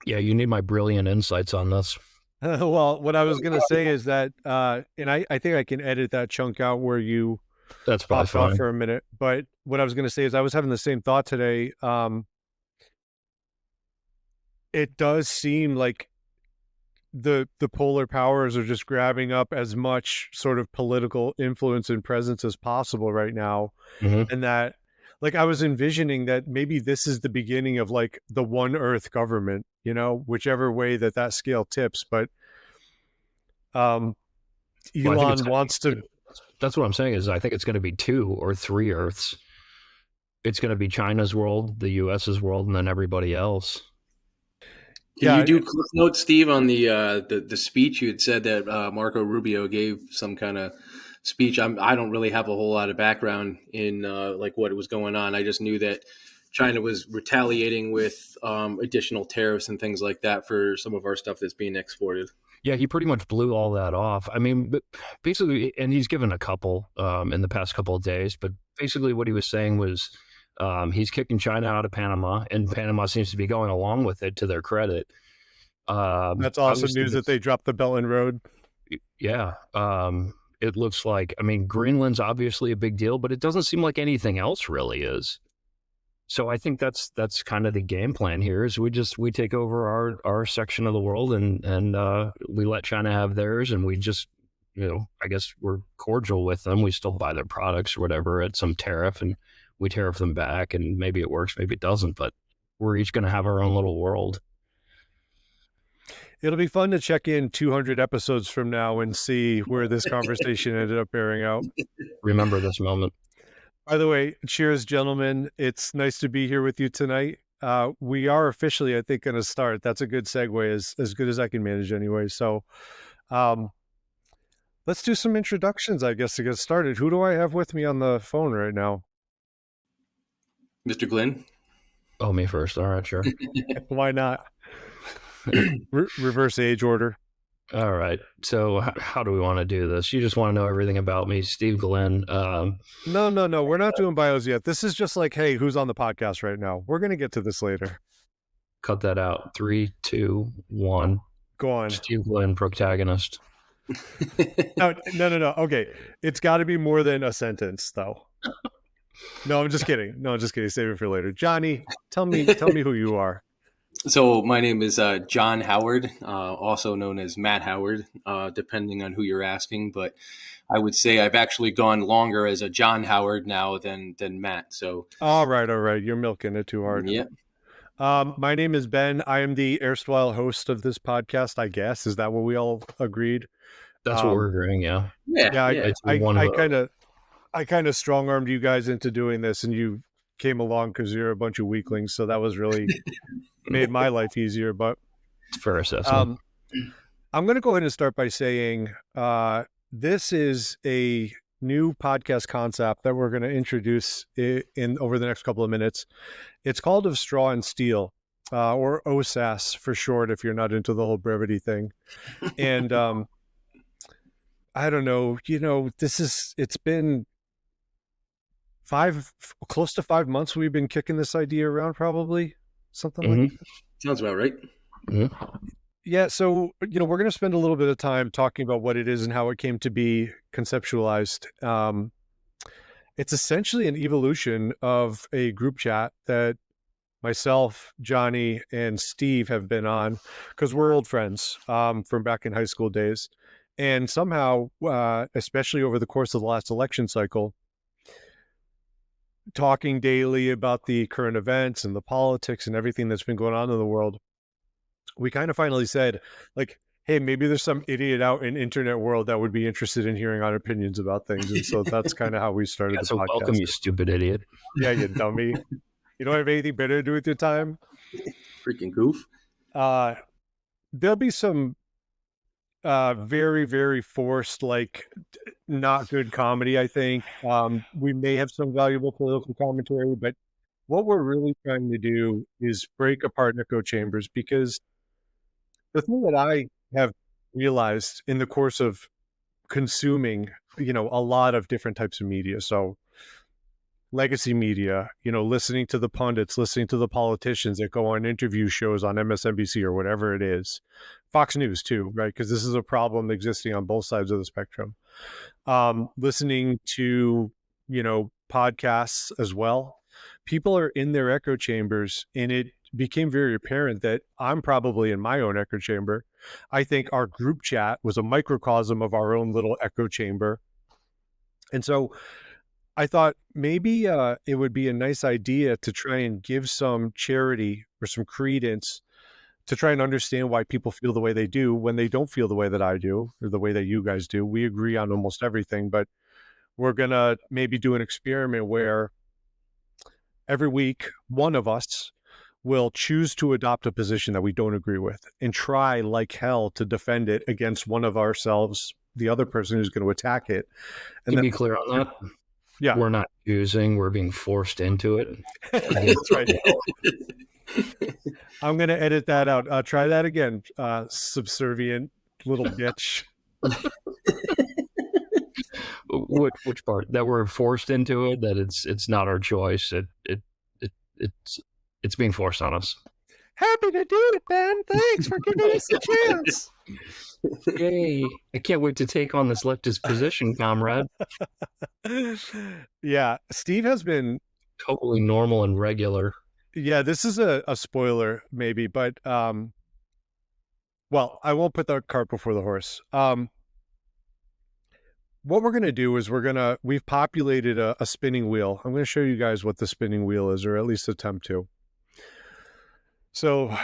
Yeah, you need my brilliant insights on this. Well, what I was going to say is that, and I think I can edit that chunk out where you That's probably popped off fine. for a minute. But what I was going to say is I was having the same thought today. It does seem like the polar powers are just grabbing up as much sort of political influence and presence as possible right now, Hmm. and that like I was envisioning that maybe this is the beginning of like the one Earth government, whichever way that scale tips. But um, Well, I think it's Elon going to wants be to. two. That's what I'm saying is I think it's going to be 2 or 3 Earths. It's going to be China's world, the U.S.'s world, and then everybody else. Can you Yeah, do clip notes, Steve, on the speech you had said that Marco Rubio gave some kind of speech? I don't really have a whole lot of background in like what was going on. I just knew that China was retaliating with additional tariffs and things like that for some of our stuff that's being exported. Yeah, he pretty much blew all that off. I mean, but basically, and he's given a couple in the past couple of days, but basically what he was saying was he's kicking China out of Panama, and Panama seems to be going along with it to their credit. that's awesome Obviously, news that they dropped the Belt and Road. yeah, it looks like, I mean, Greenland's obviously a big deal, but it doesn't seem like anything else really is. So I think that's kind of the game plan here is we take over our section of the world and we let China have theirs, and we just, I guess we're cordial with them. We still buy their products or whatever at some tariff, and we tariff them back, and maybe it works, maybe it doesn't, but we're each going to have our own little world. It'll be fun to check in 200 episodes from now and see where this conversation ended up bearing out. Remember this moment. By the way, cheers, gentlemen. It's nice to be here with you tonight. We are officially, I think, going to start. That's a good segue, as good as I can manage anyway. So um, let's do some introductions, I guess, to get started. Who do I have with me on the phone right now? Mr. Glenn? Oh, me first. All right, sure. Why not? Reverse age order. All right. So how do we want to do this? You just want to know everything about me, Steve Glenn. No. We're not doing bios yet. This is just like, hey, who's on the podcast right now? We're going to get to this later. Cut that out. 3, 2, 1. Go on. Steve Glenn, protagonist. No. Okay. It's got to be more than a sentence, though. No, I'm just kidding. Save it for later. Johnny, tell me who you are. So my name is John Howard, also known as Matt Howard, depending on who you're asking. But I would say I've actually gone longer as a John Howard now than Matt. So all right. You're milking it too hard. Yeah. My name is Ben. I am the erstwhile host of this podcast, I guess. Is that what we all agreed? That's what we're agreeing. Yeah. Yeah. I kind of strong armed you guys into doing this, and you came along because you're a bunch of weaklings. So that was really made my life easier. But it's fair assessment. I'm going to go ahead and start by saying this is a new podcast concept that we're going to introduce in over the next couple of minutes. It's called Of Straw and Steel, or OSAS for short, if you're not into the whole brevity thing. And I don't know, it's been close to 5 months we've been kicking this idea around, probably something like that. Sounds about right. Yeah, so we're going to spend a little bit of time talking about what it is and how it came to be conceptualized. It's essentially an evolution of a group chat that myself, Johnny, and Steve have been on because we're old friends from back in high school days. And somehow, especially over the course of the last election cycle, talking daily about the current events and the politics and everything that's been going on in the world, we kind of finally said, like, hey, maybe there's some idiot out in internet world that would be interested in hearing our opinions about things. And so that's kind of how we started the podcast. Welcome, you stupid idiot. Yeah, you dummy. You don't have anything better to do with your time? Freaking goof. There'll be some very, very forced, like, not good comedy, I think. We may have some valuable political commentary, but what we're really trying to do is break apart echo chambers, because the thing that I have realized in the course of consuming, a lot of different types of media. So legacy media, listening to the pundits, listening to the politicians that go on interview shows on MSNBC or whatever it is. Fox News too, right? Because this is a problem existing on both sides of the spectrum. Listening to, podcasts as well. People are in their echo chambers, and it became very apparent that I'm probably in my own echo chamber. I think our group chat was a microcosm of our own little echo chamber. And so I thought maybe it would be a nice idea to try and give some charity or some credence to try and understand why people feel the way they do when they don't feel the way that I do or the way that you guys do. We agree on almost everything, but we're going to maybe do an experiment where every week one of us will choose to adopt a position that we don't agree with and try like hell to defend it against one of ourselves, the other person who's going to attack it. And Can be clear on that. Yeah. We're not choosing, we're being forced into it. That's right. I'm going to edit that out. Try that again, subservient little bitch. Which part? That we're forced into it, that it's not our choice. It's being forced on us. Happy to do it, Ben. Thanks for giving us a chance. Yay. I can't wait to take on this leftist position, comrade. Yeah, Steve has been totally normal and regular. Yeah, this is a spoiler, maybe, but well, I won't put the cart before the horse. What we're going to do is we've populated a spinning wheel. I'm going to show you guys what the spinning wheel is, or at least attempt to. So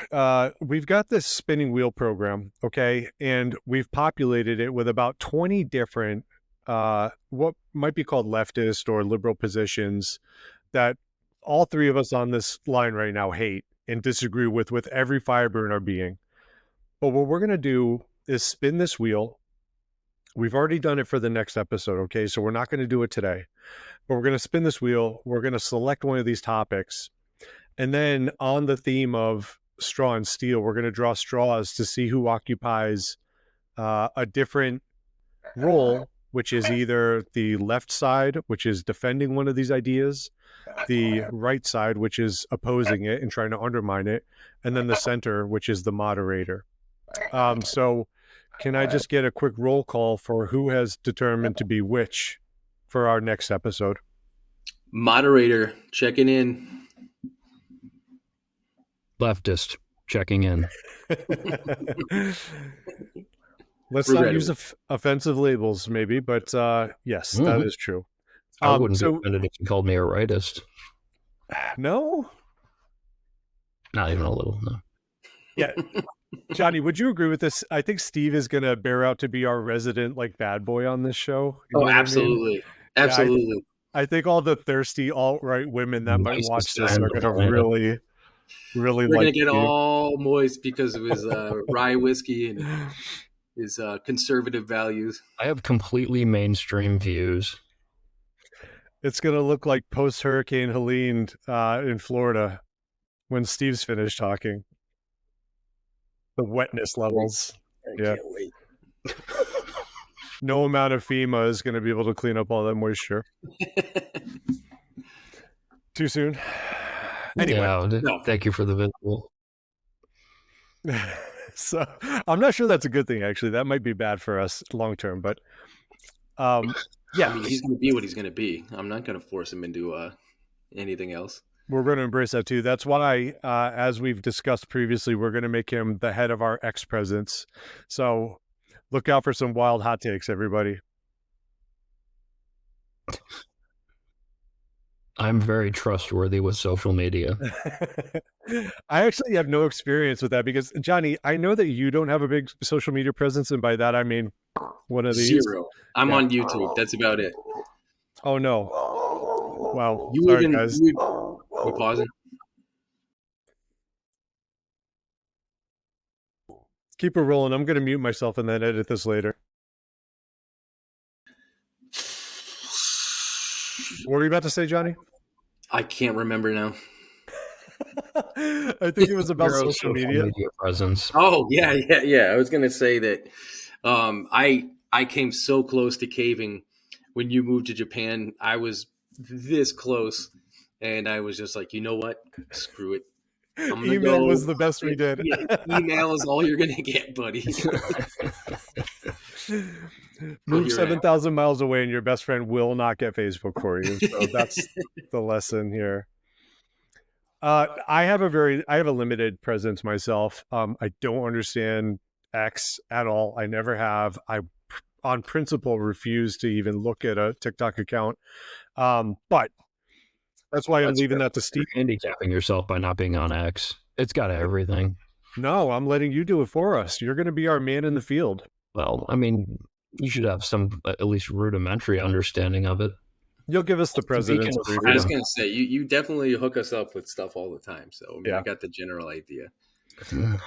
we've got this spinning wheel program, okay? And we've populated it with about 20 different, what might be called leftist or liberal positions that all three of us on this line right now hate and disagree with every fiber in our being. But what we're going to do is spin this wheel. We've already done it for the next episode, okay? So we're not going to do it today. But we're going to spin this wheel. We're going to select one of these topics. And then on the theme of straw and steel, we're going to draw straws to see who occupies a different role, which is either the left side, which is defending one of these ideas, the right side, which is opposing it and trying to undermine it, and then the center, which is the moderator. So can I just get a quick roll call for who has determined to be which for our next episode? Moderator, checking in. Leftist, checking in. Let's not use offensive labels, maybe, but yes, that is true. I wouldn't be offended if you called me a rightist. No? Not even a little, no. Yeah. Johnny, would you agree with this? I think Steve is going to bear out to be our resident, bad boy on this show. You know absolutely. I mean? Absolutely. Yeah, I think all the thirsty alt-right women that might watch this are going to really We're like going to get all moist because of his rye whiskey and his conservative values. I have completely mainstream views. It's going to look like post-Hurricane Helene in Florida when Steve's finished talking. The wetness levels. I can't wait. No amount of FEMA is going to be able to clean up all that moisture. Too soon? Anyway. No. Thank you for the visual. So I'm not sure that's a good thing, actually. That might be bad for us long term, but yeah. I mean, he's going to be what he's going to be. I'm not going to force him into anything else. We're going to embrace that too. That's why, as we've discussed previously, we're going to make him the head of our ex-presidents. So look out for some wild hot takes, everybody. I'm very trustworthy with social media. I actually have no experience with that because, Johnny, I know that you don't have a big social media presence, and by that I mean one of these. 0. I'm on YouTube. That's about it. Oh no! Wow. Sorry, guys. We pausing. Keep it rolling. I'm going to mute myself and then edit this later. What were you about to say, Johnny? I can't remember now. I think it was about social media presence. Oh, yeah. I was going to say that I came so close to caving when you moved to Japan. I was this close, and I was just like, you know what? Screw it. I'm gonna Email go. was the best we did. Yeah, email is all you're gonna get, buddy. Move You're at. 7,000 miles away and your best friend will not get Facebook for you. So that's the lesson here. I have a limited presence myself. I don't understand X at all. I never have. I, on principle, refuse to even look at a TikTok account. But that's why I'm leaving that to Steve. You're handicapping yourself by not being on X. It's got everything. No, I'm letting you do it for us. You're going to be our man in the field. Well, I mean, you should have some at least rudimentary understanding of it. You'll give us the president's of brief. I was gonna say you definitely hook us up with stuff all the time. So I mean, Yeah. I got the general idea.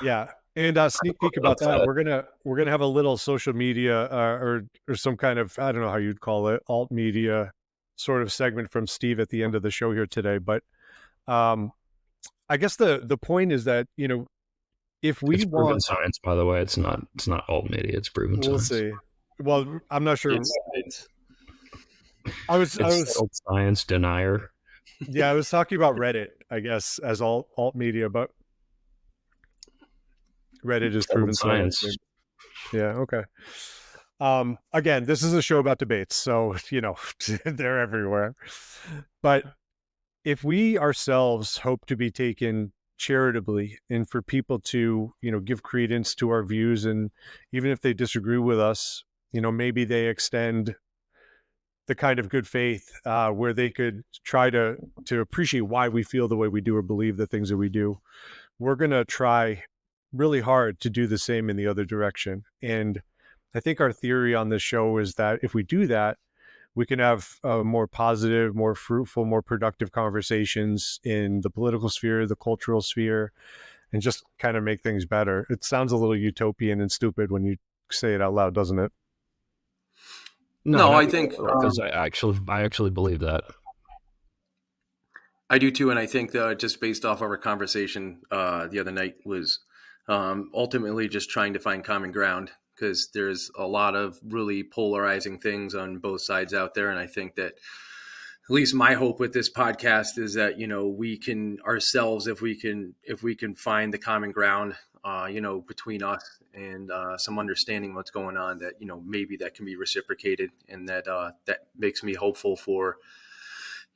Yeah, and sneak peek about that. We're gonna have a little social media or some kind of, I don't know how you'd call it, alt media sort of segment from Steve at the end of the show here today. But I guess the point is that, you know, if we It's proven want science, by the way, it's not alt media. It's proven we'll science. see. Well, I'm not sure. It's I was science denier. Yeah, I was talking about Reddit, I guess, as alt media, but Reddit is proven science. Yeah, okay. Again, this is a show about debates, so you know they're everywhere. But if we ourselves hope to be taken charitably and for people to, you know, give credence to our views, and even if they disagree with us, you know, maybe they extend the kind of good faith where they could try to appreciate why we feel the way we do or believe the things that we do. We're going to try really hard to do the same in the other direction. And I think our theory on this show is that if we do that, we can have more positive, more fruitful, more productive conversations in the political sphere, the cultural sphere, and just kind of make things better. It sounds a little utopian and stupid when you say it out loud, doesn't it? No, I think because I actually believe that. I do too, and I think just based off our conversation the other night was ultimately just trying to find common ground, because there's a lot of really polarizing things on both sides out there, and I think that at least my hope with this podcast is that, you know, we can ourselves, if we can find the common ground, you know, between us and some understanding what's going on, that, you know, maybe that can be reciprocated, and that that makes me hopeful for,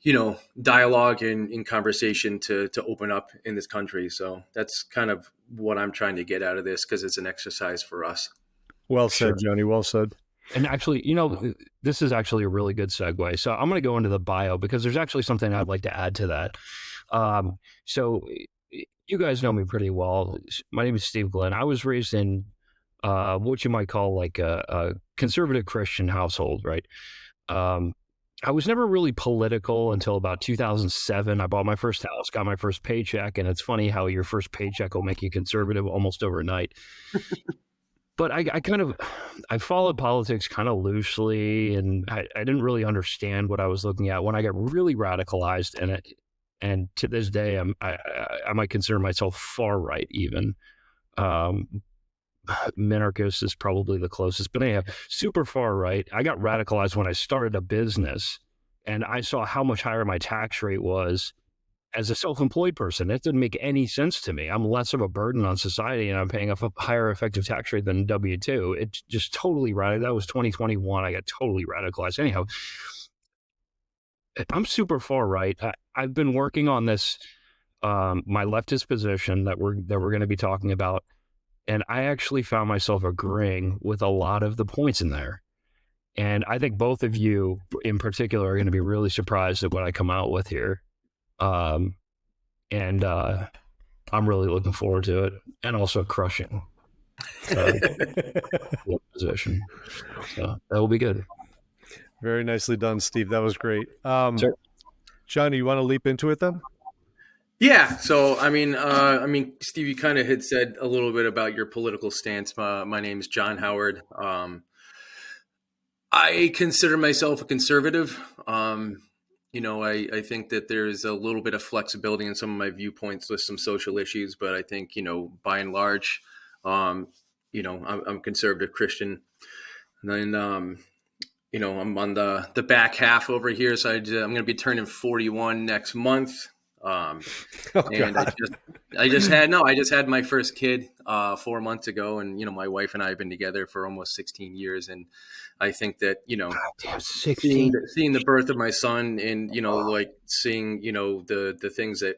you know, dialogue and in conversation to open up in this country. So that's kind of what I'm trying to get out of this, because it's an exercise for us. Well said, Johnny. Well said. And actually, you know, this is actually a really good segue. So I'm going to go into the bio because there's actually something I'd like to add to that. So you guys know me pretty well. My name is Steve Glenn. I was raised in what you might call like a conservative Christian household, right? I was never really political until about 2007. I bought my first house, got my first paycheck, and it's funny how your first paycheck will make you conservative almost overnight. But I followed politics kind of loosely, and I didn't really understand what I was looking at when I got really radicalized in it. And to this day, I might consider myself far right even. Minarchist is probably the closest, but anyhow, super far right. I got radicalized when I started a business, and I saw how much higher my tax rate was as a self-employed person. It didn't make any sense to me. I'm less of a burden on society, and I'm paying a higher effective tax rate than W-2. It just totally radical. That was 2021. I got totally radicalized. Anyhow, I'm super far right. I've been working on this, my leftist position that we're going to be talking about, and I actually found myself agreeing with a lot of the points in there. And I think both of you in particular are going to be really surprised at what I come out with here. I'm really looking forward to it, and also crushing the position. So that will be good. Very nicely done, Steve. That was great. Sure. Johnny, you want to leap into it then? Yeah. So, I mean, Steve, you kind of had said a little bit about your political stance. My name is John Howard. I consider myself a conservative. You know, I think that there's a little bit of flexibility in some of my viewpoints with some social issues, but I think, you know, by and large, you know, I'm conservative Christian. And then I'm on the back half over here, so I'm going to be turning 41 next month. Um, Oh and God. I just had my first kid 4 months ago, and my wife and I have been together for almost 16 years, and I think that Damn, seeing 16. the birth of my son, and like seeing the things that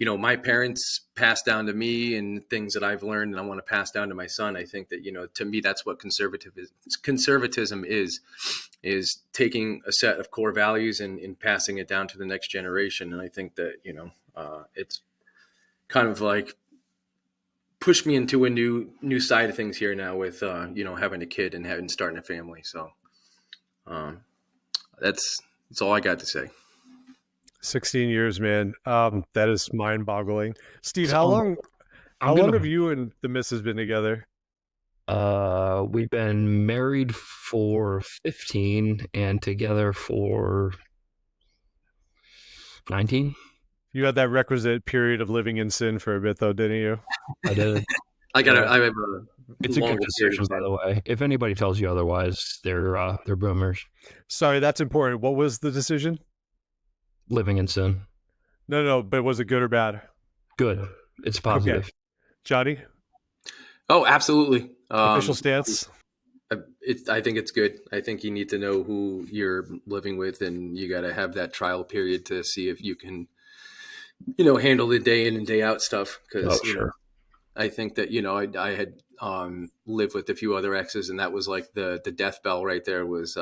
my parents passed down to me, and things that I've learned and I want to pass down to my son. I think that to me, that's what conservatism is taking a set of core values and passing it down to the next generation. And I think that it's kind of like pushed me into a new side of things here now with having a kid and starting a family. So um, that's all I got to say. 16 years, man. That is mind-boggling. Steve, So how I'm, long I'm how long gonna. have you and the missus been together? We've been married for 15 and together for 19. You had that requisite period of living in sin for a bit, though, didn't you? I did. Yeah. I have a It's a good longer period decision, of by time. the way. If anybody tells you otherwise, they're boomers Sorry, that's important. What was the decision? living in sin. No, but was it good or bad? Good. It's Okay. positive. Johnny, Oh, absolutely. official stance? I think it's good. I think you need to know who you're living with, and you got to have that trial period to see if you can, handle the day in and day out stuff. Oh, Because sure. I think that I had lived with a few other exes, and that was like the death bell right there was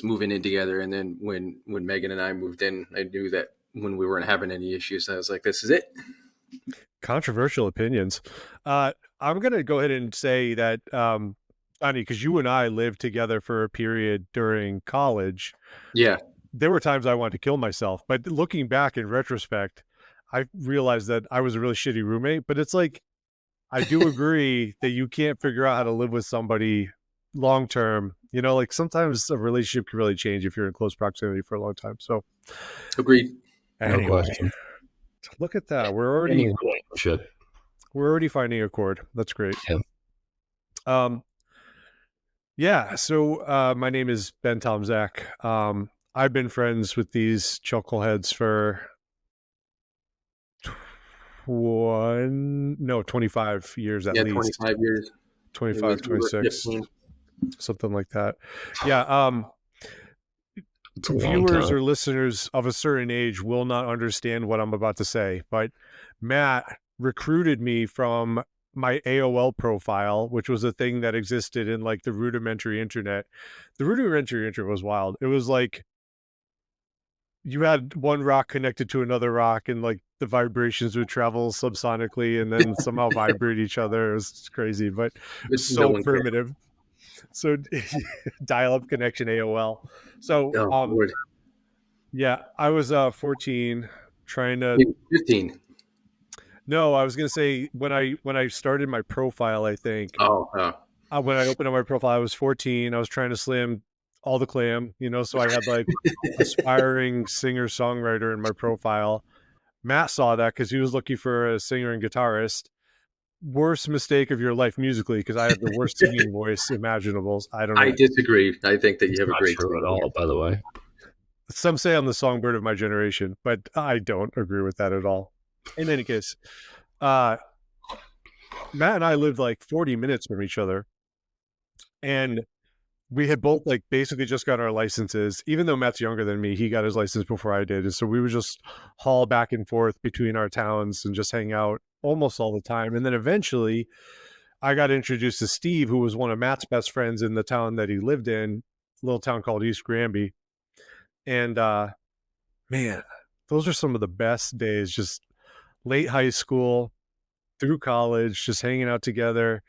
moving in together. And then when Megan and I moved in, I knew that when we weren't having any issues, I was like, this is it. Controversial opinions. I'm going to go ahead and say that, Johnny, because you and I lived together for a period during college, Yeah, there were times I wanted to kill myself. But looking back in retrospect, I realized that I was a really shitty roommate. But it's like, I do agree that you can't figure out how to live with somebody long term. Like sometimes a relationship can really change if you're in close proximity for a long time. So agreed. No anyway, question. look at that. Any relationship. We're already finding a chord. That's great. Yeah. Um, yeah. So my name is Ben Tomzak. I've been friends with these chuckleheads for 25 years at Yeah, least. 25 years. It 25, was we were 26, 15. something like that. Yeah. It's a long Viewers time. or listeners of a certain age will not understand what I'm about to say, but Matt recruited me from my AOL profile, which was a thing that existed in like the rudimentary internet. The rudimentary internet was wild. It was like you had one rock connected to another rock, and like the vibrations would travel subsonically and then somehow vibrate each other. It was crazy, but it was No so one cared. primitive. So dial-up connection AOL. So Oh, Lord. yeah, I was 14 trying to. 15. No, I was gonna say when I started my profile, I think Oh. when I opened up my profile, I was 14. I was trying to slam all the clam, so I had like aspiring singer songwriter in my profile. Matt saw that because he was looking for a singer and guitarist. Worst mistake of your life musically, because I have the worst singing voice imaginables. I don't I know. disagree. I think that It's you have a not great true at singing all, voice. by the way. Some say I'm the songbird of my generation, but I don't agree with that at all. In any case, uh, Matt and I lived like 40 minutes from each other, and we had both like basically just got our licenses. Even though Matt's younger than me, he got his license before I did, and so we would just haul back and forth between our towns and just hang out almost all the time. And then eventually, I got introduced to Steve, who was one of Matt's best friends in the town that he lived in, a little town called East Granby. And man, those are some of the best days. Just late high school through college, just hanging out together,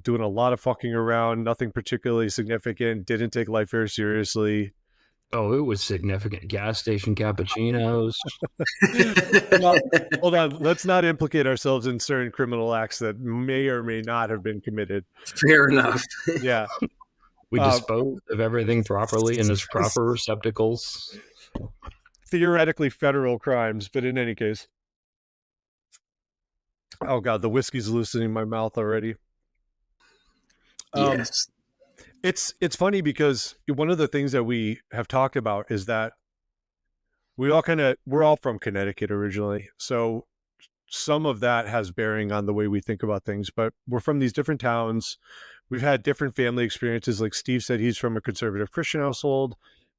doing a lot of fucking around, nothing particularly significant, didn't take life very seriously. Oh, it was significant. Gas station cappuccinos. Well, hold on. Let's not implicate ourselves in certain criminal acts that may or may not have been committed. Fair enough. Yeah. We Uh, disposed of everything properly in its proper receptacles. Theoretically federal crimes, but in any case. Oh God, the whiskey's loosening my mouth already. Yes. It's funny because one of the things that we have talked about is that we're all from Connecticut originally. So some of that has bearing on the way we think about things, but we're from these different towns. We've had different family experiences. Like Steve said, he's from a conservative Christian household.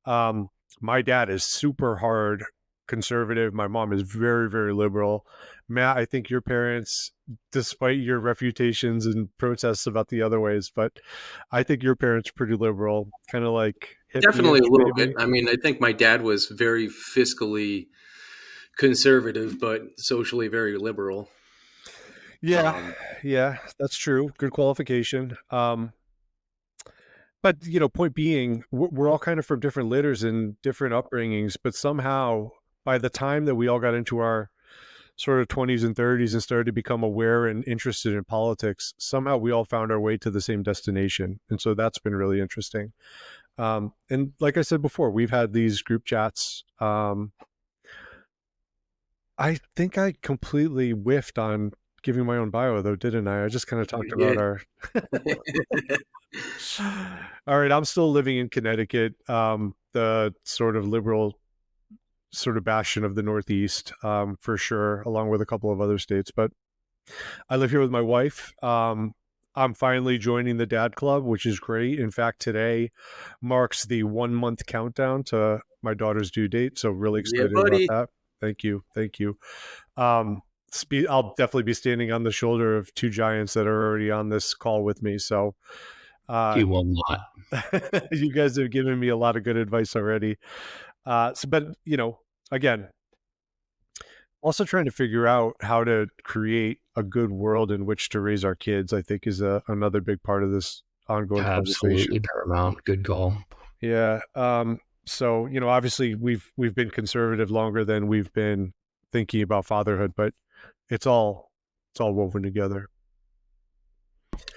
Um, my dad is super hard conservative. My mom is very, very liberal. Matt, I think your parents, despite your refutations and protests about the other ways, but I think your parents are pretty liberal, kind of like Definitely hippie-ish, a little bit. maybe. I mean, I think my dad was very fiscally conservative, but socially very liberal. Yeah, Um, yeah, that's true. Good qualification. But point being, we're all kind of from different litters and different upbringings, but somehow by the time that we all got into our sort of 20s and 30s and started to become aware and interested in politics, somehow we all found our way to the same destination. And so that's been really interesting. And like I said before, we've had these group chats. I think I completely whiffed on giving my own bio, though, didn't I? I just kind of talked you about did. our. All right, I'm still living in Connecticut, the sort of liberal sort of bastion of the Northeast, for sure, along with a couple of other states. But I live here with my wife. I'm finally joining the Dad Club, which is great. In fact, today marks the 1 month countdown to my daughter's due date. So really Yeah, excited about buddy. that. Thank you. Thank you. I'll definitely be standing on the shoulder of two giants that are already on this call with me. So uh, You will not. you guys have given me a lot of good advice already. But again, also trying to figure out how to create a good world in which to raise our kids, I think, is another big part of this ongoing conversation. Absolutely paramount. Good call. Yeah. So obviously we've been conservative longer than we've been thinking about fatherhood, but it's all woven together.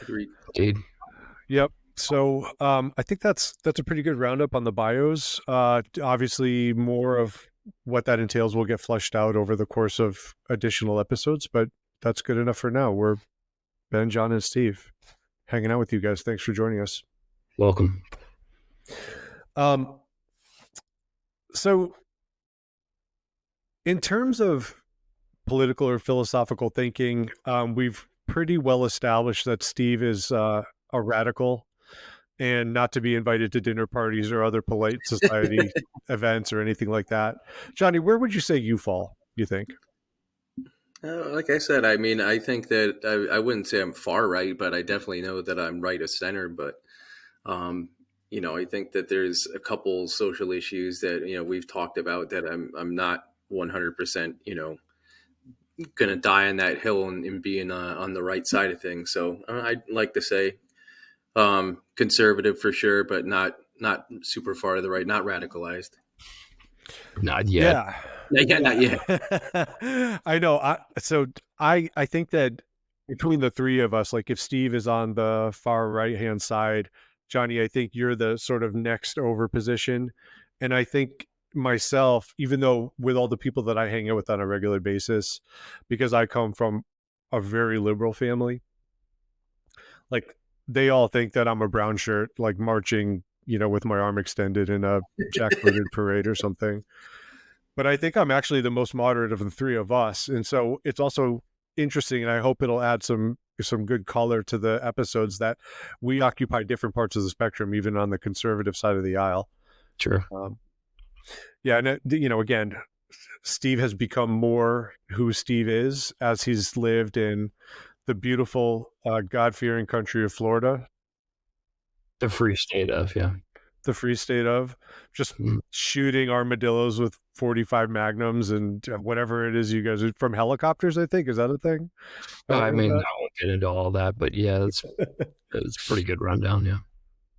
Agreed. Indeed. Yep. So I think that's a pretty good roundup on the bios. Obviously, more of what that entails will get fleshed out over the course of additional episodes, but that's good enough for now. We're Ben, John, and Steve hanging out with you guys. Thanks for joining us. Welcome. So, in terms of political or philosophical thinking, we've pretty well established that Steve is a radical and not to be invited to dinner parties or other polite society events or anything like that. Johnny, where would you say you fall, you think? Like I said, I mean, I think that I wouldn't say I'm far right, but I definitely know that I'm right of center. But um, I think that there's a couple social issues that we've talked about that I'm not 100% going to die on that hill and being on the right side of things. So I'd like to say conservative for sure, but not super far to the right, not radicalized. Not yet. Yeah. Not yet, not yet. I know. I think that between the three of us, like if Steve is on the far right hand side, Johnny, I think you're the sort of next over position. And I think myself, even though with all the people that I hang out with on a regular basis, because I come from a very liberal family, like they all think that I'm a brown shirt, like marching, with my arm extended in a jackbooted parade or something. But I think I'm actually the most moderate of the three of us. And so it's also interesting, and I hope it'll add some good color to the episodes that we occupy different parts of the spectrum, even on the conservative side of the aisle. Sure. Yeah, and again, Steve has become more who Steve is as he's lived in the beautiful, God-fearing country of Florida, The free state of, yeah. the free state of just Mm. shooting armadillos with 45 magnums and whatever it is you guys are from helicopters. I think, is that a thing? I Heard mean, that? I won't get into all that, but yeah, it's a pretty good rundown, yeah.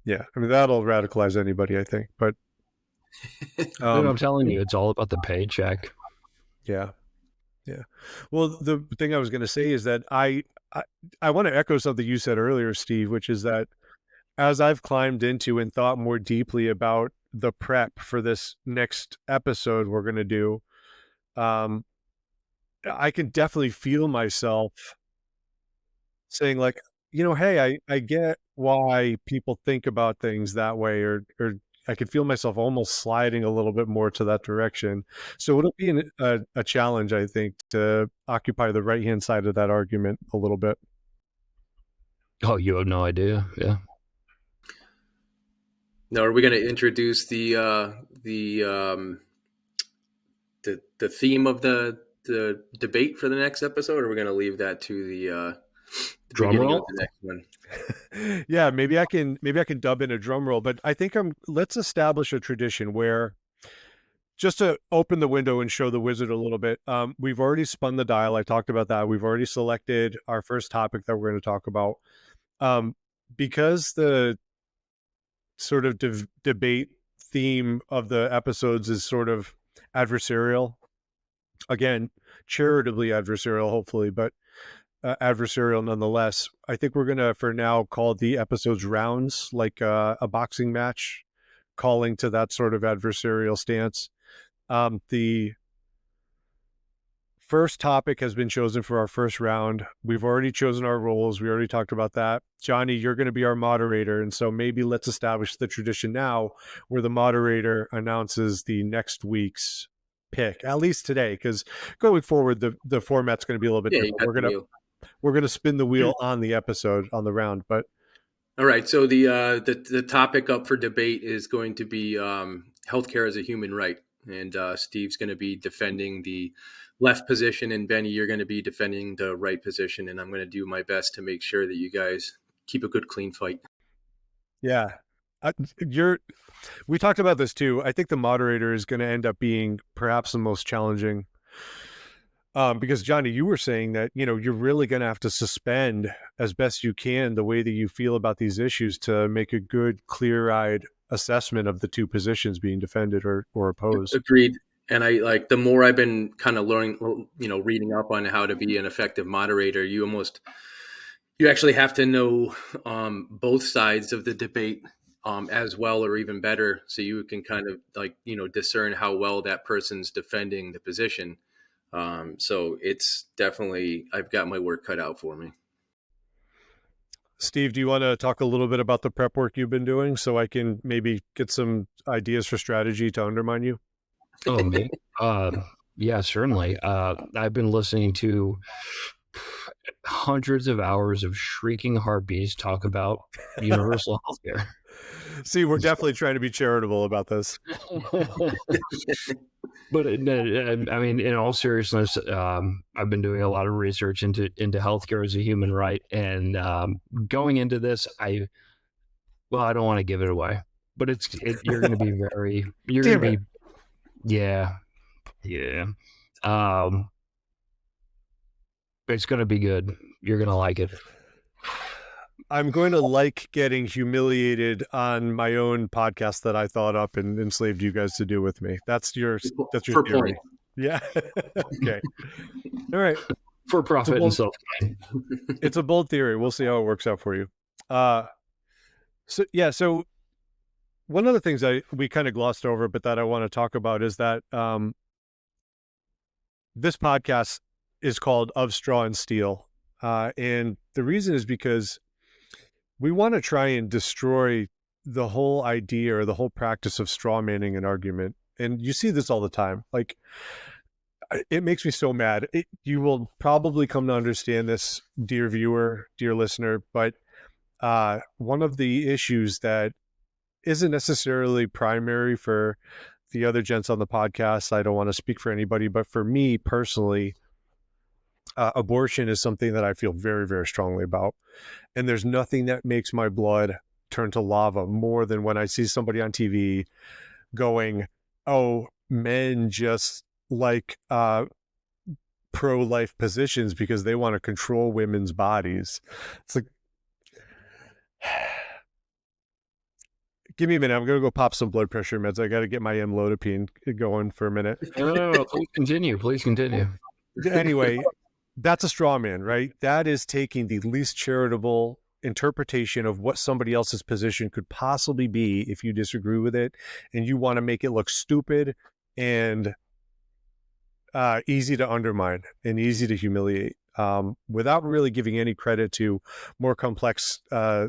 Yeah, I mean that'll radicalize anybody, I think. But Dude, I'm telling you, it's all about the paycheck. yeah, yeah. Well, the thing I was going to say is that I want to echo something you said earlier, Steve, which is that as I've climbed into and thought more deeply about the prep for this next episode we're going to do, I can definitely feel myself saying like, hey, I get why people think about things that way, or I could feel myself almost sliding a little bit more to that direction. So it'll be a challenge, I think, to occupy the right-hand side of that argument a little bit. Oh, you have no idea. Yeah. Now, are we going to introduce the theme of the debate for the next episode, or are we going to leave that to the Drum beginning of roll. the next one? Yeah, maybe I can dub in a drum roll, but I think let's establish a tradition where, just to open the window and show the wizard a little bit, we've already spun the dial. I talked about that. We've already selected our first topic that we're going to talk about. Because the sort of debate theme of the episodes is sort of adversarial, again, charitably adversarial, hopefully, but adversarial nonetheless. I think we're going to, for now, call the episodes rounds, like a boxing match, calling to that sort of adversarial stance. The first topic has been chosen for our first round. We've already chosen our roles. We already talked about that. Johnny, you're going to be our moderator. And so maybe let's establish the tradition now where the moderator announces the next week's pick, at least today, because going forward, the format's going to be a little bit Yeah, different. We're going to spin the wheel on the episode, on the round, but all right. So the topic up for debate is going to be healthcare as a human right, and Steve's going to be defending the left position, and Benny, you're going to be defending the right position, and I'm going to do my best to make sure that you guys keep a good, clean fight. yeah. We talked about this too. I think the moderator is going to end up being perhaps the most challenging. Because Johnny, you were saying that, you're really going to have to suspend as best you can the way that you feel about these issues to make a good, clear-eyed assessment of the two positions being defended or opposed. Agreed. And I like the more I've been kind of learning, reading up on how to be an effective moderator, you actually have to know both sides of the debate as well, or even better, so you can kind of discern how well that person's defending the position. So it's definitely, I've got my work cut out for me. Steve, do you want to talk a little bit about the prep work you've been doing so I can maybe get some ideas for strategy to undermine you? Oh, me? Yeah, certainly. I've been listening to hundreds of hours of shrieking heartbeats talk about universal healthcare. See, we're definitely trying to be charitable about this. But I mean, in all seriousness, I've been doing a lot of research into healthcare as a human right, and going into this, I don't want to give it away, but you're going to be yeah. It's going to be good. You're going to like it. I'm going to like getting humiliated on my own podcast that I thought up and enslaved you guys to do with me. That's your theory. Point. Yeah. Okay. All right. For profit and self-gain. It's a bold theory. We'll see how it works out for you. So one of the things we kind of glossed over, but that I want to talk about is that this podcast is called Of Straw and Steel. And the reason is because we want to try and destroy the whole idea or the whole practice of straw manning an argument. And you see this all the time. Like, it makes me so mad. You will probably come to understand this, dear viewer, dear listener, but one of the issues that isn't necessarily primary for the other gents on the podcast, I don't want to speak for anybody, but for me personally, abortion is something that I feel very, very strongly about. And there's nothing that makes my blood turn to lava more than when I see somebody on TV going, oh, men just like pro-life positions because they want to control women's bodies. It's like, give me a minute. I'm going to go pop some blood pressure meds. I got to get my amlodipine going for a minute. No, please continue. Please continue. Anyway, that's a straw man, right? That is taking the least charitable interpretation of what somebody else's position could possibly be if you disagree with it, and you want to make it look stupid and easy to undermine and easy to humiliate. without really giving any credit to more complex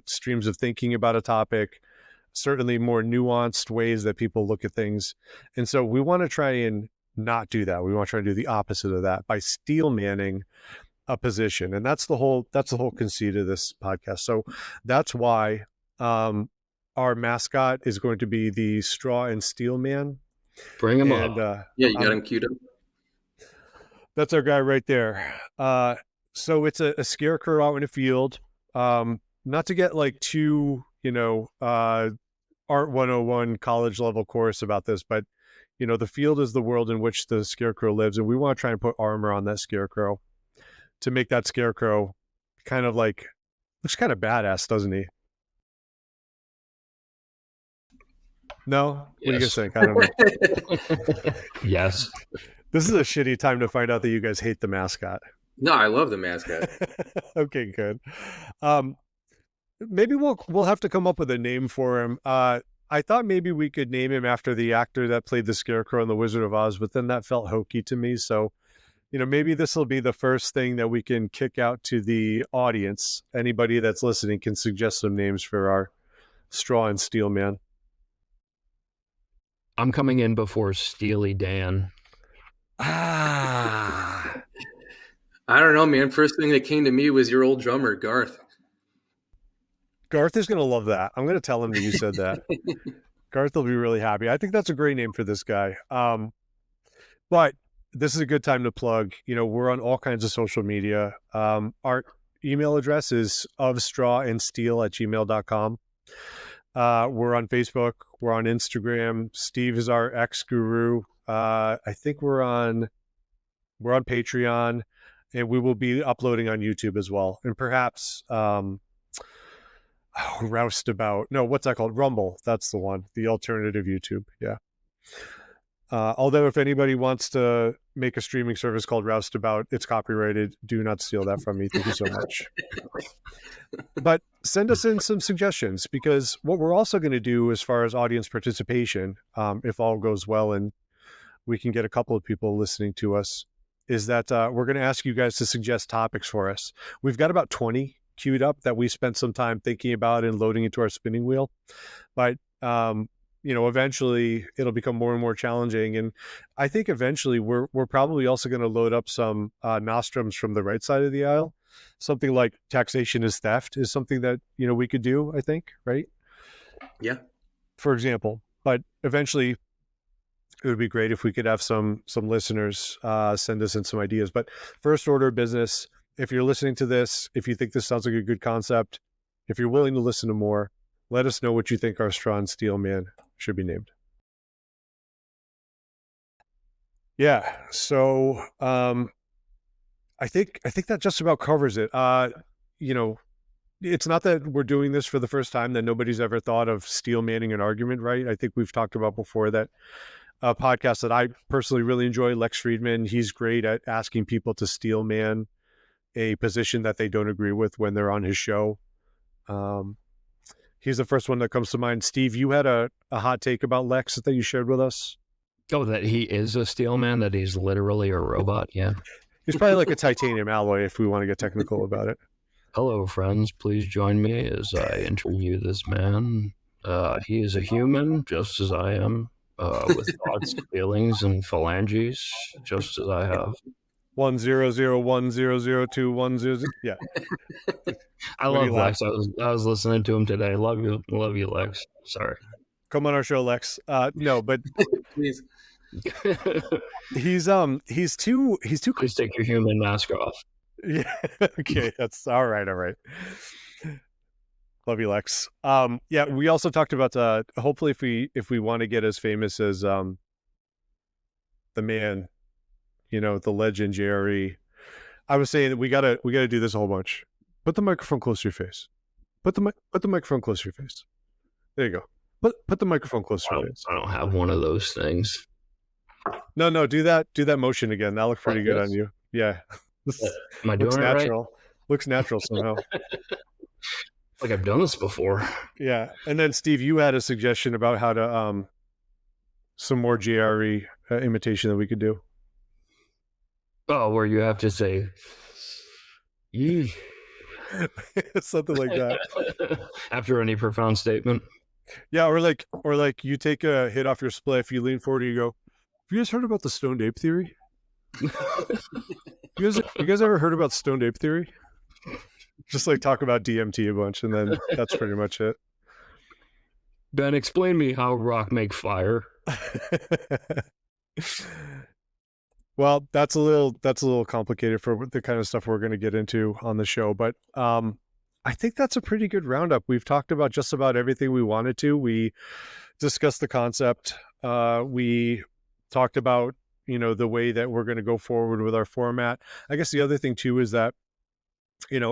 streams of thinking about a topic, certainly more nuanced ways that people look at things. And so we want to try and not do that. We want to try and do the opposite of that by steel manning a position. And that's the whole conceit of this podcast. So that's why our mascot is going to be the Straw and Steel Man. Bring him And up. Yeah, you got him queued up. that's our guy right there. So it's a scarecrow out in a field. Not to get like too, Art 101 college level course about this, but the field is the world in which the scarecrow lives, and we want to try and put armor on that scarecrow to make that scarecrow kind of like, looks kind of badass, doesn't he? No? What do you guys think? I don't know. Yes. This is a shitty time to find out that you guys hate the mascot. No, I love the mascot. Okay, good. Maybe we'll have to come up with a name for him. I thought maybe we could name him after the actor that played the Scarecrow in The Wizard of Oz, but then that felt hokey to me. So, maybe this will be the first thing that we can kick out to the audience. Anybody that's listening can suggest some names for our Straw and Steel Man. I'm coming in before Steely Dan. Ah, I don't know, man. First thing that came to me was your old drummer, Garth. Garth is going to love that. I'm going to tell him that you said that. Garth will be really happy. I think that's a great name for this guy. But this is a good time to plug. We're on all kinds of social media. Our email address is ofstrawandsteel@gmail.com. We're on Facebook. We're on Instagram. Steve is our ex-guru. I think we're on Patreon, and we will be uploading on YouTube as well. And perhaps Roustabout. No, what's that called? Rumble. That's the one. The alternative YouTube. Yeah. Although if anybody wants to make a streaming service called Roustabout, it's copyrighted. Do not steal that from me. Thank you so much. But send us in some suggestions, because what we're also going to do as far as audience participation, if all goes well and we can get a couple of people listening to us, is that we're going to ask you guys to suggest topics for us. We've got about 20 queued up that we spent some time thinking about and loading into our spinning wheel. But, eventually it'll become more and more challenging. And I think eventually we're probably also going to load up some nostrums from the right side of the aisle. Something like taxation is theft is something that, we could do, I think, right? Yeah. For example. But eventually it would be great if we could have some listeners send us in some ideas. But first order of business, if you're listening to this, if you think this sounds like a good concept, if you're willing to listen to more, let us know what you think our Straw and Steel Man should be named. Yeah. So I think that just about covers it. It's not that we're doing this for the first time, that nobody's ever thought of steel manning an argument, right? I think we've talked about before that a podcast that I personally really enjoy, Lex Friedman, he's great at asking people to steel man a position that they don't agree with when they're on his show. He's the first one that comes to mind. Steve, you had a hot take about Lex that you shared with us. Oh, that he is a steel man, that he's literally a robot. Yeah. He's probably like a titanium alloy if we want to get technical about it. Hello, friends. Please join me as I interview this man. He is a human, just as I am, with thoughts, feelings, and phalanges, just as I have. 100100210. Yeah. I love Lex. I was listening to him today. Love you, Lex. Sorry. Come on our show, Lex. No, but Please. he's too. Please take your human mask off. Yeah. Okay. That's all right. All right. Love you, Lex. Yeah. We also talked about hopefully if we want to get as famous as the man, the legend Jerry. I was saying that we gotta do this a whole bunch. Put the microphone close to your face. Put the microphone close to your face. There you go. Put the microphone close to your face. I don't have one of those things. No, do that motion again. That looks pretty good on you. Yeah. Am I doing looks it natural. right? Looks natural somehow. Like I've done this before. Yeah. And then Steve, you had a suggestion about how to some more GRE imitation that we could do. Oh, where you have to say Yeesh. Something like that. After any profound statement. Yeah, or like you take a hit off your spliff, you lean forward, and you go, "Have you guys heard about the stoned ape theory? You guys ever heard about stoned ape theory?" Just like talk about DMT a bunch, and then that's pretty much it. Ben, explain me how rock make fire. Well, that's a little complicated for the kind of stuff we're going to get into on the show, but I think that's a pretty good roundup. We've talked about just about everything we wanted to. We discussed the concept. We talked about, the way that we're going to go forward with our format. I guess the other thing too is that,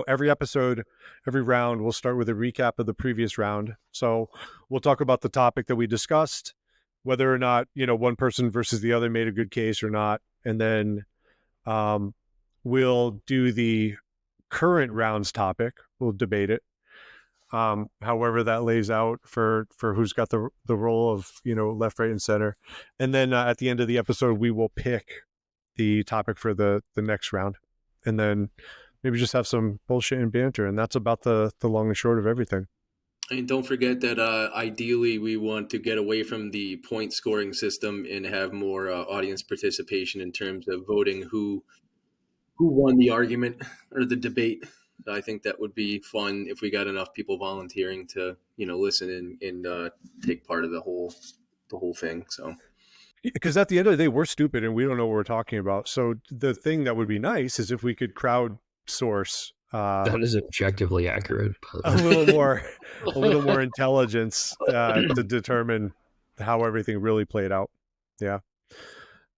every episode, every round, we'll start with a recap of the previous round. So we'll talk about the topic that we discussed, whether or not, one person versus the other made a good case or not. And then we'll do the current round's topic. We'll debate it. However that lays out for who's got the role of, left, right, and center. And then at the end of the episode, we will pick the topic for the next round. And then maybe just have some bullshit and banter. And that's about the long and short of everything. And don't forget that ideally we want to get away from the point scoring system and have more audience participation in terms of voting who won the argument or the debate. I think that would be fun if we got enough people volunteering to, listen and take part of the whole thing. So, because at the end of the day, we're stupid and we don't know what we're talking about. So the thing that would be nice is if we could crowdsource. That is objectively accurate. A little more intelligence to determine how everything really played out. Yeah.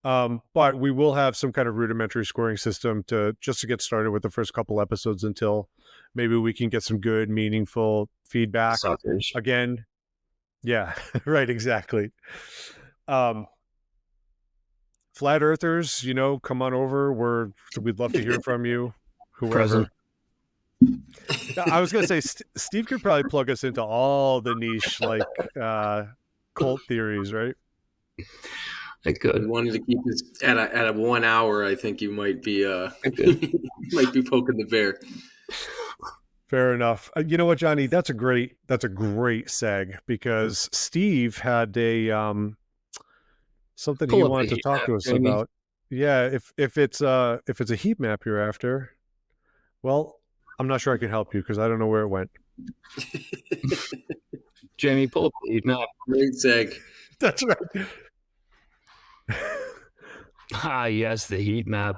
But we will have some kind of rudimentary scoring system to get started with the first couple episodes until maybe we can get some good, meaningful feedback. Suckers. Again. Yeah, right. Exactly. Flat earthers, come on over. We'd love to hear from you. Whoever. Present. I was going to say, Steve could probably plug us into all the niche, cult theories, right? I could. You wanted to keep this at a 1 hour. I think you might be might be poking the bear. Fair enough. You know what, Johnny? That's a great seg, because Steve had a something he wanted to talk to us about. Yeah, if it's a heat map you're after, well, I'm not sure I can help you because I don't know where it went. Jamie, pull up the heat map. Great seg. That's right. Yes, the heat map.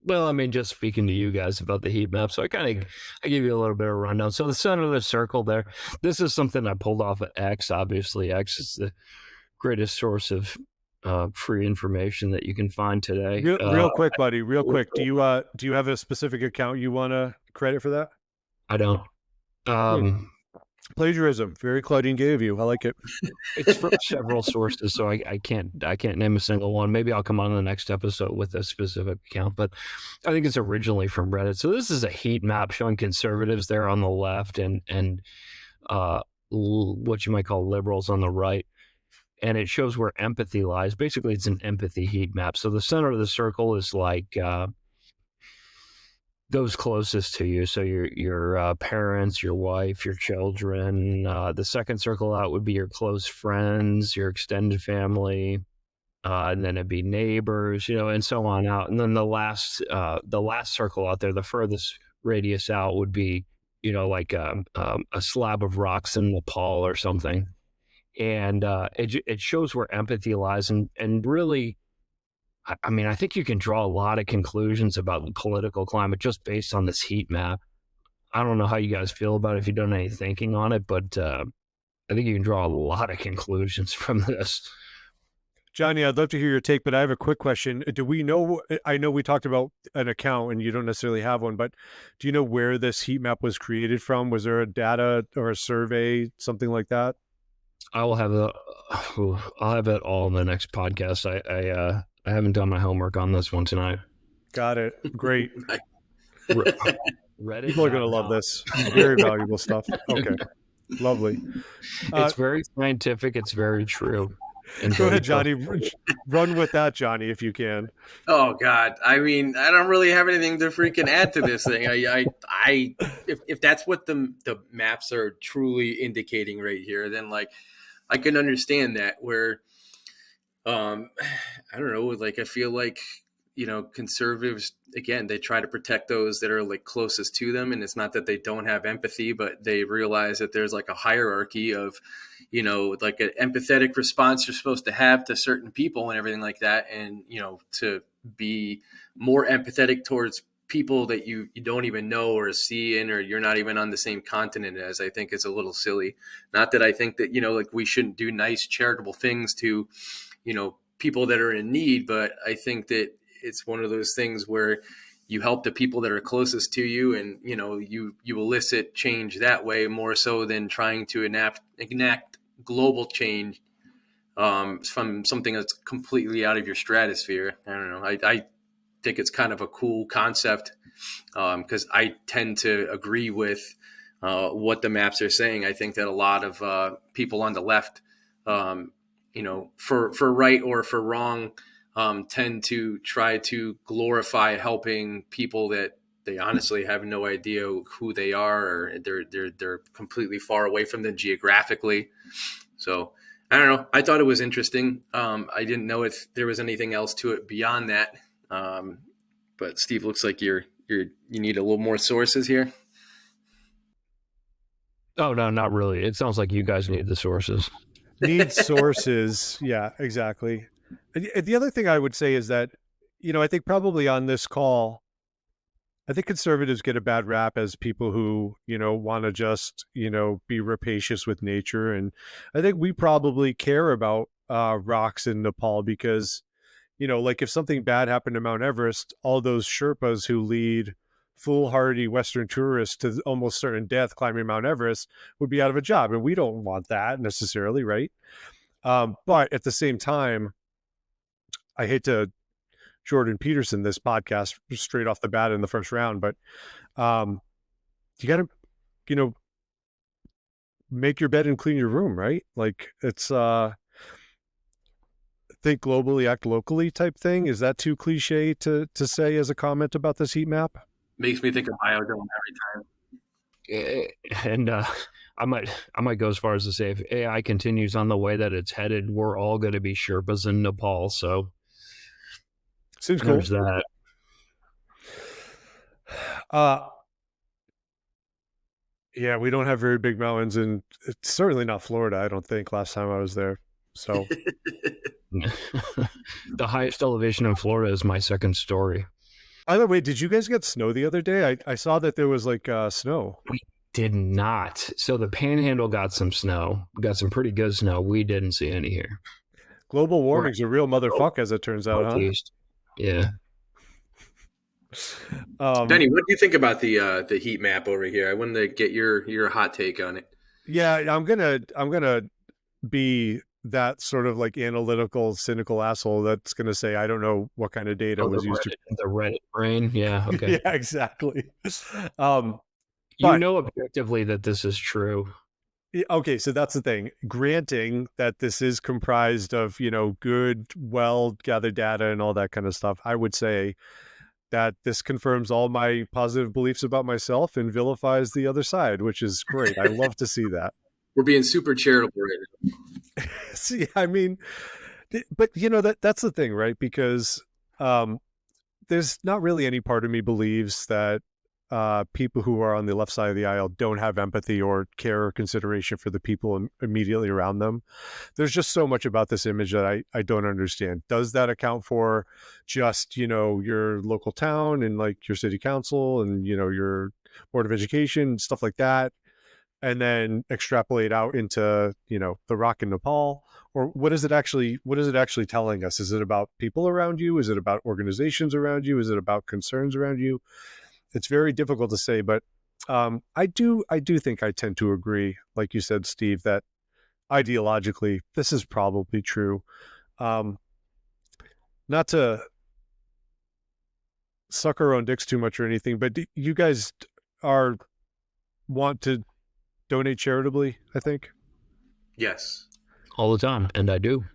Well, I mean, just speaking to you guys about the heat map, so I give you a little bit of a rundown. So the center of the circle there, this is something I pulled off of X. Obviously, X is the greatest source of free information that you can find today. Real quick, buddy. Real quick. Do you have a specific account you want to credit for that? I don't. Plagiarism. Very Claudine gay of you. I like it. It's from several sources, so I can't name a single one. Maybe I'll come on the next episode with a specific account, but I think it's originally from Reddit. So this is a heat map showing conservatives there on the left and what you might call liberals on the right. And it shows where empathy lies. Basically, it's an empathy heat map. So the center of the circle is like those closest to you. So your parents, your wife, your children. The second circle out would be your close friends, your extended family, and then it'd be neighbors, and so on out. And then the last circle out there, the furthest radius out, would be, like a slab of rocks in Nepal or something. And it shows where empathy lies, and really, I mean, I think you can draw a lot of conclusions about the political climate just based on this heat map. I don't know how you guys feel about it, if you've done any thinking on it, but I think you can draw a lot of conclusions from this. Johnny, I'd love to hear your take, but I have a quick question. Do we know, I know we talked about an account and you don't necessarily have one, but do you know where this heat map was created from? Was there a data or a survey, something like that? I'll have it all in the next podcast. I haven't done my homework on this one tonight. Got it. Great. Reddit. People are going to love this. Very valuable stuff. Okay. Lovely. It's very scientific. It's very true. and Go dirty ahead, Johnny. filtration. Run with that, Johnny, if you can. Oh God! I mean, I don't really have anything to freaking add to this thing. If that's what the maps are truly indicating right here, then like I can understand that. Where um, I don't know, like I feel like conservatives again they try to protect those that are like closest to them, and it's not that they don't have empathy, but they realize that there's like a hierarchy of like an empathetic response you're supposed to have to certain people and everything like that, and to be more empathetic towards people that you don't even know or see in, or you're not even on the same continent as, I think is a little silly. Not that I think that like we shouldn't do nice charitable things to people that are in need, but I think that it's one of those things where you help the people that are closest to you, and you elicit change that way more so than trying to enact global change from something that's completely out of your stratosphere. I don't know. I think it's kind of a cool concept because I tend to agree with what the maps are saying. I think that a lot of people on the left, for right or for wrong, tend to try to glorify helping people that they honestly have no idea who they are, or they're completely far away from them geographically. So I don't know. I thought it was interesting. I didn't know if there was anything else to it beyond that. But Steve, looks like you need a little more sources here. Oh no, not really. It sounds like you guys need the sources. Need sources. Yeah, exactly. And the other thing I would say is that, I think probably on this call, I think conservatives get a bad rap as people who, want to just, be rapacious with nature. And I think we probably care about rocks in Nepal because, like if something bad happened to Mount Everest, all those Sherpas who lead foolhardy Western tourists to almost certain death climbing Mount Everest would be out of a job. And we don't want that necessarily, right? But at the same time, I hate to Jordan Peterson this podcast straight off the bat in the first round, but you got to, you know, make your bed and clean your room, right? Like it's think globally, act locally type thing. Is that too cliche to say as a comment about this heat map? Makes me think of biodome every time. And I might go as far as to say if AI continues on the way that it's headed, we're all going to be Sherpas in Nepal. So seems cool. There's that. Yeah, we don't have very big mountains, and it's certainly not Florida, I don't think, last time I was there. So the highest elevation in Florida is my second story. By the way, did you guys get snow the other day? I saw that there was like snow. We did not. So the Panhandle got some snow, got some pretty good snow. We didn't see any here. Global warming's a real motherfucker, as it turns out, huh? Yeah. Benny, what do you think about the heat map over here? I wanted to get your hot take on it. Yeah, I'm gonna be that sort of like analytical, cynical asshole that's gonna say I don't know what kind of data was used the Reddit brain. Yeah. Okay. Yeah, exactly. You know objectively that this is true. Okay, so that's the thing. Granting that this is comprised of, good, well-gathered data and all that kind of stuff, I would say that this confirms all my positive beliefs about myself and vilifies the other side, which is great. I love to see that. We're being super charitable right now. See, I mean, but that's the thing, right? Because there's not really any part of me believes that people who are on the left side of the aisle don't have empathy or care or consideration for the people immediately around them. There's just so much about this image that I don't understand. Does that account for just, your local town and like your city council and, your board of education, stuff like that, and then extrapolate out into, the rock in Nepal? Or what is it actually telling us? Is it about people around you? Is it about organizations around you? Is it about concerns around you? It's very difficult to say, but I do think I tend to agree, like you said, Steve, that ideologically this is probably true. Not to suck our own dicks too much or anything, but you guys want to donate charitably, I think? Yes. All the time, and I do.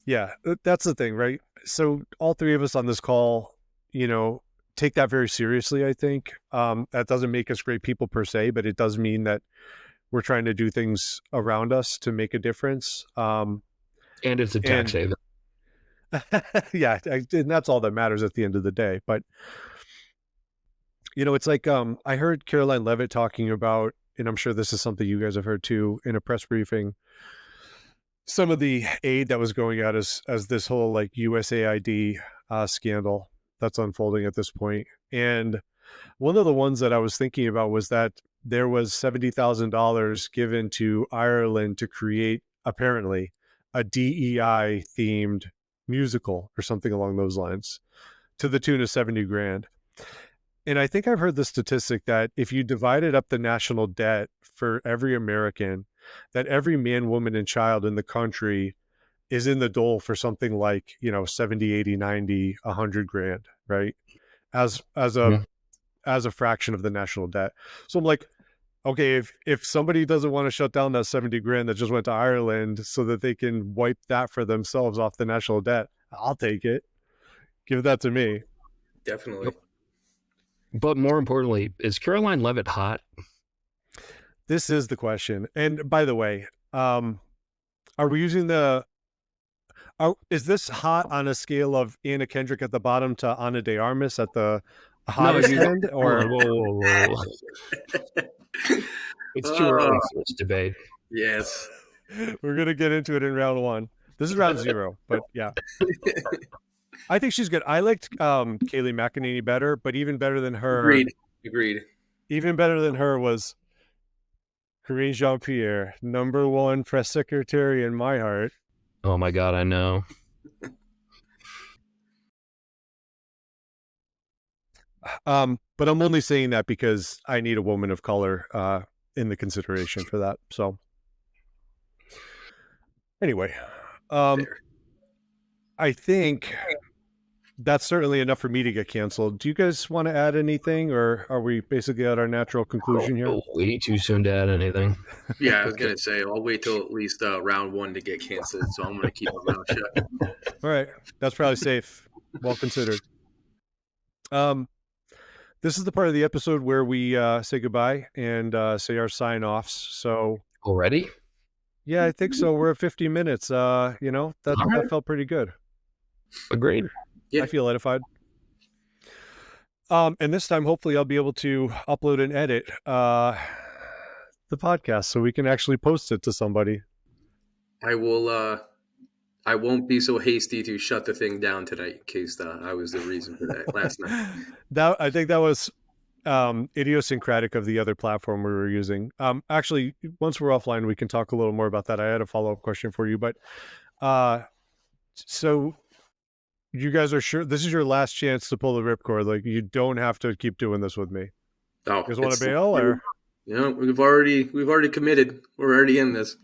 Yeah, that's the thing, right? So all three of us on this call, you know, take that very seriously, I think. That doesn't make us great people per se, but it does mean that we're trying to do things around us to make a difference. And it's a tax And haven. yeah, and that's all that matters at the end of the day. But it's like I heard Caroline Levitt talking about, and I'm sure this is something you guys have heard too in a press briefing, some of the aid that was going out as this whole like USAID scandal that's unfolding at this point. And one of the ones that I was thinking about was that there was $70,000 given to Ireland to create apparently a DEI themed musical or something along those lines to the tune of 70 grand. And I think I've heard the statistic that if you divided up the national debt for every American, that every man, woman, and child in the country is in the dole for something like, 70, 80, 90, 100 grand, right? As a Yeah. as a fraction of the national debt. So I'm like, okay, if somebody doesn't want to shut down that 70 grand that just went to Ireland so that they can wipe that for themselves off the national debt, I'll take it. Give that to me. Definitely. Yep. But more importantly, is Caroline Levitt hot? This is the question. And by the way, are we using is this hot on a scale of Anna Kendrick at the bottom to Ana de Armas at the hottest end? Or Whoa. It's too early for this debate. Yes. we're going to get into it in round one. This is round zero, but yeah. I think she's good. I liked Kayleigh McEnany better, but even better than her. Agreed. Even better than her was Karine Jean-Pierre, #1 press secretary in my heart. Oh my God, I know. But I'm only saying that because I need a woman of color in the consideration for that. So anyway, I think that's certainly enough for me to get canceled. Do you guys want to add anything, or are we basically at our natural conclusion here? Way too soon to add anything. Yeah, I was gonna say I'll wait till at least round one to get canceled, so I'm gonna keep my mouth shut. All right, that's probably safe. Well considered. This is the part of the episode where we say goodbye and say our sign offs. So Already? yeah, I think so. We're at 50 minutes. That felt pretty good. Agreed. Yeah. I feel edified. And this time, hopefully, I'll be able to upload and edit the podcast so we can actually post it to somebody. I will. I won't be so hasty to shut the thing down tonight in case I was the reason for that last night. I think that was idiosyncratic of the other platform we were using. Actually, once we're offline, we can talk a little more about that. I had a follow-up question for you, but so you guys are sure this is your last chance to pull the ripcord? Like, you don't have to keep doing this with me. Oh, You guys want to bail, or we've already committed. We're already in this.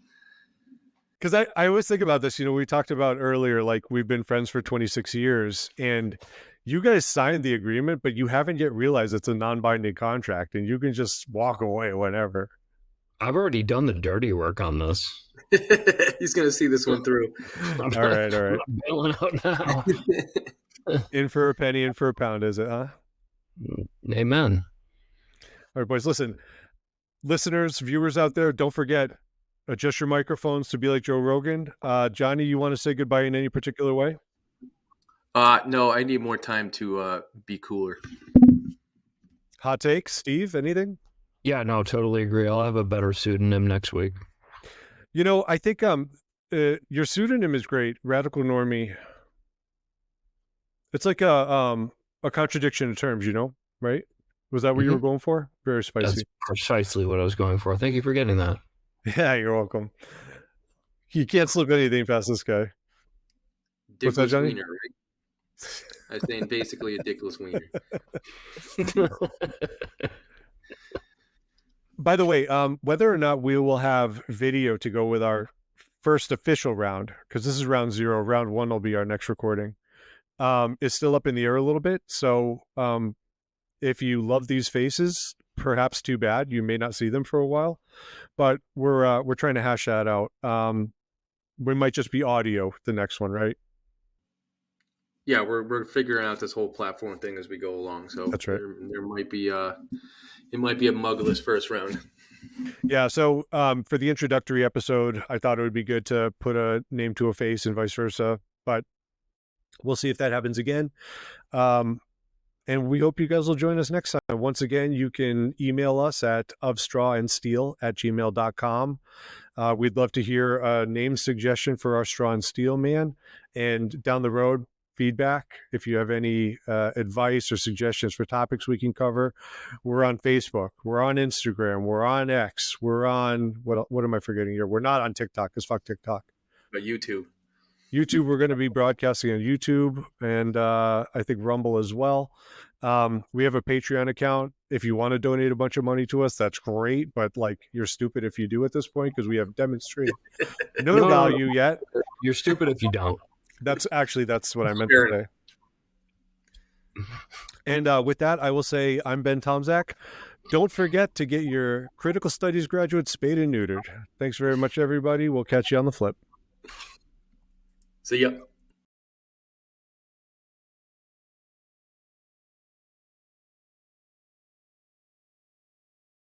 because I always think about this. We talked about earlier, like, we've been friends for 26 years, and you guys signed the agreement, but you haven't yet realized it's a non-binding contract, and you can just walk away whenever. I've already done the dirty work on this. He's gonna see this one through. All right. I'm bailing out now. In for a penny, in for a pound, is it, huh? Amen. All right, boys, listen. Listeners, viewers out there, don't forget, adjust your microphones to be like Joe Rogan. Johnny, you want to say goodbye in any particular way? No, I need more time to be cooler. Hot takes, Steve, anything? Yeah, no, totally agree. I'll have a better pseudonym next week. I think your pseudonym is great, Radical Normie. It's like a contradiction in terms, right? Was that what you were going for? Very spicy. That's precisely what I was going for. Thank you for getting that. Yeah, you're welcome. You can't slip anything past this guy. What's that, Johnny? Wiener, right? I was saying basically a dickless wiener. By the way, whether or not we will have video to go with our first official round, because this is round 0, round 1 will be our next recording, is still up in the air a little bit. So if you love these faces, perhaps too bad. You may not see them for a while, but we're trying to hash that out. we might just be audio the next one, right? Yeah, we're figuring out this whole platform thing as we go along. So That's right. there might be it might be a mugless first round. Yeah. So for the introductory episode, I thought it would be good to put a name to a face and vice versa, but we'll see if that happens again. And we hope you guys will join us next time. Once again, you can email us at ofstrawandsteel@gmail.com. We'd love to hear a name suggestion for our Straw and Steel man. And down the road, feedback. If you have any advice or suggestions for topics we can cover, we're on Facebook. We're on Instagram. We're on X. We're on, what am I forgetting here? We're not on TikTok, because fuck TikTok. But YouTube, we're going to be broadcasting on YouTube and I think Rumble as well. We have a Patreon account. If you want to donate a bunch of money to us, that's great. But like, you're stupid if you do at this point, because we have demonstrated no value yet. You're stupid if you don't. That's what I meant to say. And with that, I will say I'm Ben Tomzak. Don't forget to get your critical studies graduate spayed and neutered. Thanks very much, everybody. We'll catch you on the flip. See ya.